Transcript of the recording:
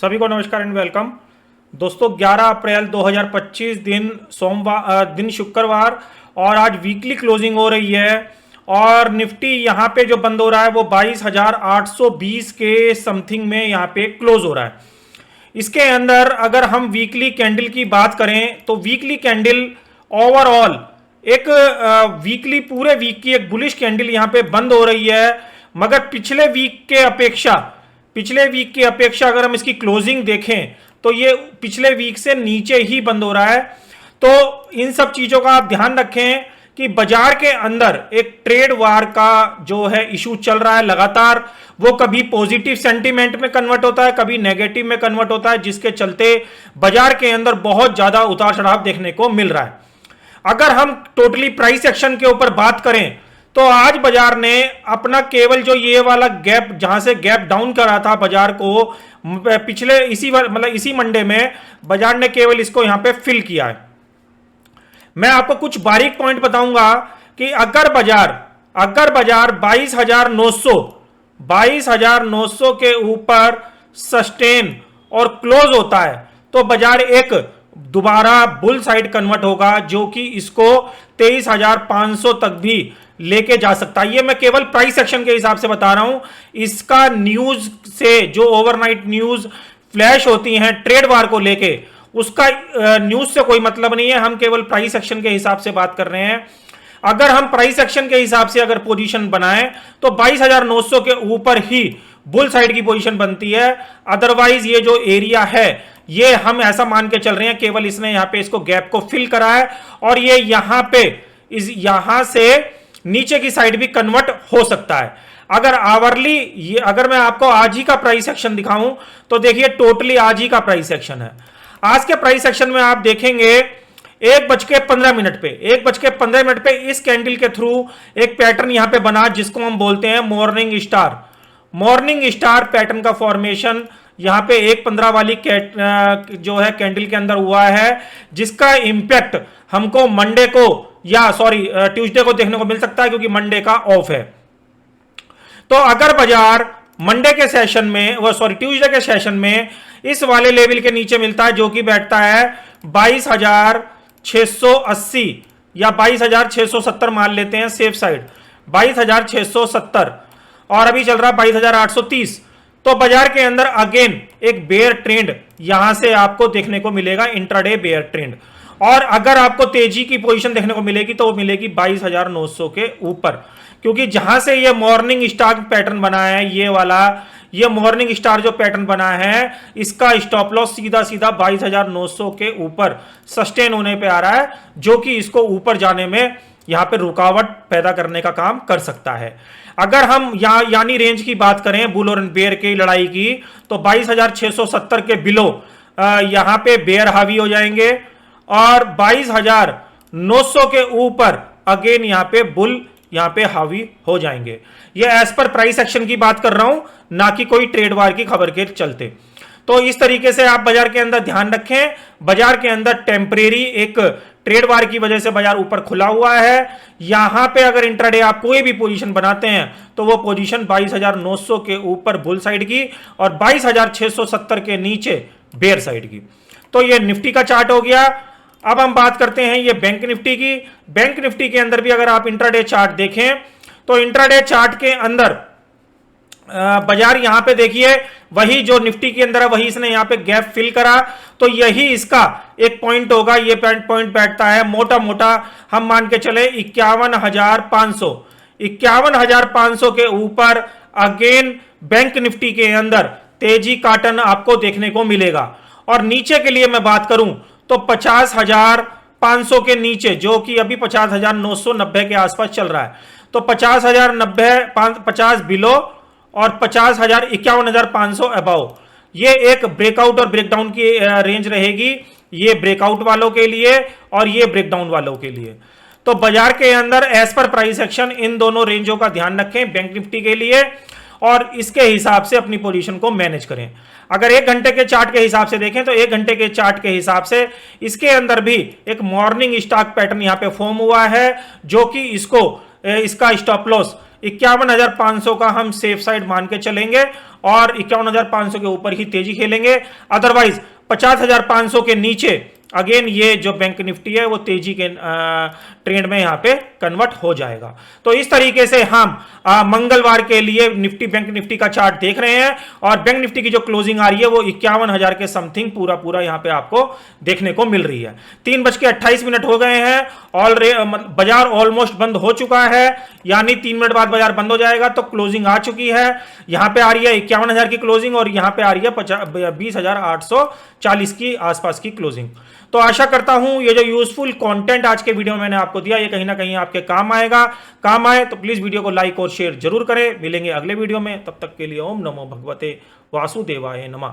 सभी को नमस्कार एंड वेलकम। दोस्तों 11 अप्रैल 2025 दिन शुक्रवार और आज वीकली क्लोजिंग हो रही है और निफ्टी यहाँ पे जो बंद हो रहा है वो 22,820 के समथिंग में यहाँ पे क्लोज हो रहा है। इसके अंदर अगर हम वीकली कैंडल की बात करें तो वीकली कैंडल ओवरऑल एक वीकली पूरे वीक की एक बुलिश कैंडल यहाँ पे बंद हो रही है, मगर पिछले वीक के अपेक्षा अगर हम इसकी क्लोजिंग देखें तो ये पिछले वीक से नीचे ही बंद हो रहा है। तो इन सब चीजों का आप ध्यान रखें कि बाजार के अंदर एक ट्रेड वार का जो है इशू चल रहा है लगातार, वो कभी पॉजिटिव सेंटीमेंट में कन्वर्ट होता है, कभी नेगेटिव में कन्वर्ट होता है, जिसके चलते बाजार के अंदर बहुत ज्यादा उतार चढ़ाव देखने को मिल रहा है। अगर हम टोटली प्राइस एक्शन के ऊपर बात करें तो आज बाजार ने अपना केवल जो ये वाला गैप जहां से गैप डाउन करा था बाजार को पिछले इसी मंडे में बाजार ने केवल इसको यहां पे फिल किया है। मैं आपको कुछ बारीक पॉइंट बताऊंगा कि अगर बाजार 22,900 के ऊपर सस्टेन और क्लोज होता है तो बाजार एक दोबारा बुल साइड कन्वर्ट होगा, जो कि इसको 23,500 तक भी लेके जा सकता है। ये मैं केवल प्राइस एक्शन के हिसाब से बता रहा हूं। इसका न्यूज से जो ओवरनाइट न्यूज फ्लैश होती हैं ट्रेड वार को लेके, उसका न्यूज से कोई मतलब नहीं है। हम केवल प्राइस एक्शन के हिसाब से बात कर रहे हैं। अगर हम प्राइस एक्शन के हिसाब से अगर पोजीशन बनाएं तो 22,900 के ऊपर ही बुल साइड की पोजीशन बनती है। अदरवाइज ये जो एरिया है ये हम ऐसा मान के चल रहे हैं केवल इसने यहां पे इसको गैप को फिल करा है और ये यहां से नीचे की साइड भी कन्वर्ट हो सकता है। अगर मैं आपको आज ही का प्राइस एक्शन दिखाऊं तो देखिए टोटली आज ही का प्राइस एक्शन है। आज के प्राइस एक्शन में आप देखेंगे 1:15 पे इस कैंडल के थ्रू एक पैटर्न यहां पे बना जिसको हम बोलते हैं मॉर्निंग स्टार पैटर्न का फॉर्मेशन यहां पे 1:15 वाली जो है कैंडल के अंदर हुआ है, जिसका इंपैक्ट हमको ट्यूसडे को देखने को मिल सकता है क्योंकि मंडे का ऑफ है। तो अगर बाजार ट्यूसडे के सेशन में इस वाले लेवल के नीचे मिलता है जो कि बैठता है 22,680 या 22,670 मान लेते हैं सेफ साइड, 22,670 और अभी चल रहा है 22,830, तो बाजार के अंदर अगेन एक बेयर ट्रेंड यहां से आपको देखने को मिलेगा, इंट्राडे बेयर ट्रेंड। और अगर आपको तेजी की पोजीशन देखने को मिलेगी तो वो मिलेगी 22,900 के ऊपर, क्योंकि जहां से ये मॉर्निंग स्टार पैटर्न बना है, ये मॉर्निंग स्टार जो पैटर्न बना है इसका स्टॉप लॉस सीधा 22,900 के ऊपर सस्टेन होने पे आ रहा है, जो कि इसको ऊपर जाने में यहां पे रुकावट पैदा करने का काम कर सकता है। अगर हम यानी रेंज की बात करें बुल और बेयर की लड़ाई की, तो 22,670 के बिलो यहां पे बेयर हावी हो जाएंगे और 22,900 के ऊपर अगेन यहां पे बुल यहां पे हावी हो जाएंगे। ये एज पर प्राइस एक्शन की बात कर रहा हूं, ना कि कोई ट्रेड वार की खबर के चलते। तो इस तरीके से आप बाजार के अंदर ध्यान रखें। बाजार के अंदर टेम्परेरी एक ट्रेड वार की वजह से बाजार ऊपर खुला हुआ है। यहां पे अगर इंट्राडे आप कोई भी पोजीशन बनाते हैं तो वो पोजीशन 22,900 के ऊपर बुल साइड की और 22,670 के नीचे बेयर साइड की। तो ये निफ्टी का चार्ट हो गया। अब हम बात करते हैं ये बैंक निफ्टी की। बैंक निफ्टी के अंदर भी अगर आप इंट्राडे चार्ट देखें तो इंट्राडे चार्ट के अंदर बाजार यहां पे देखिए वही जो निफ्टी के अंदर है वही इसने यहां पे गैप फिल करा, तो यही इसका एक पॉइंट होगा। ये पॉइंट बैठता है मोटा मोटा हम मान के चले 51,500 के ऊपर अगेन बैंक निफ्टी के अंदर तेजी काटन आपको देखने को मिलेगा। और नीचे के लिए मैं बात करूं तो 50,500 के नीचे, जो कि अभी 50,990 के आसपास चल रहा है, तो 50,090 बिलो और 51,500 अबाव, ये एक ब्रेकआउट और ब्रेकडाउन की रेंज रहेगी, ये ब्रेकआउट वालों के लिए और ये ब्रेकडाउन वालों के लिए। तो बाजार के अंदर as per price action in दोनों रेंजों का ध्यान रखें बैंक निफ्टी के लिए और इसके हिसाब से अपनी पोजीशन को मैनेज करें। अगर 1 घंटे के चार्ट के हिसाब से देखें तो 1 घंटे के चार्ट के हिसाब से इसके अंदर भी एक मॉर्निंग स्टॉक पैटर्न यहां पे फॉर्म हुआ है, जो कि इसका स्टॉप लॉस 51,500 का हम सेफ साइड मान के चलेंगे और 51,500 के ऊपर ही तेजी खेलेंगे। अदरवाइज 50,500 के नीचे अगेन ये जो बैंक निफ्टी है वो तेजी के ट्रेंड में यहां पे कन्वर्ट हो जाएगा। तो इस तरीके से हम मंगलवार के लिए निफ्टी बैंक निफ्टी का चार्ट देख रहे हैं और बैंक निफ्टी की जो क्लोजिंग आ रही है वो 51,000 के समथिंग पूरा यहां पे आपको देखने को मिल रही है। 3:28 हो गए हैं, बाजार ऑलमोस्ट बंद हो चुका है, यानी 3 मिनट बाद बाजार बंद हो जाएगा। तो क्लोजिंग आ चुकी है, यहां पे आ रही है 51,000 की क्लोजिंग और यहां पे आ रही है 20,840 की आसपास की क्लोजिंग। तो आशा करता हूं ये जो यूजफुल कंटेंट आज के वीडियो में मैंने आपको दिया ये कहीं ना कहीं आपके काम आएगा। काम आए तो प्लीज वीडियो को लाइक और शेयर जरूर करें। मिलेंगे अगले वीडियो में, तब तक के लिए ओम नमो भगवते वासुदेवाय नमः।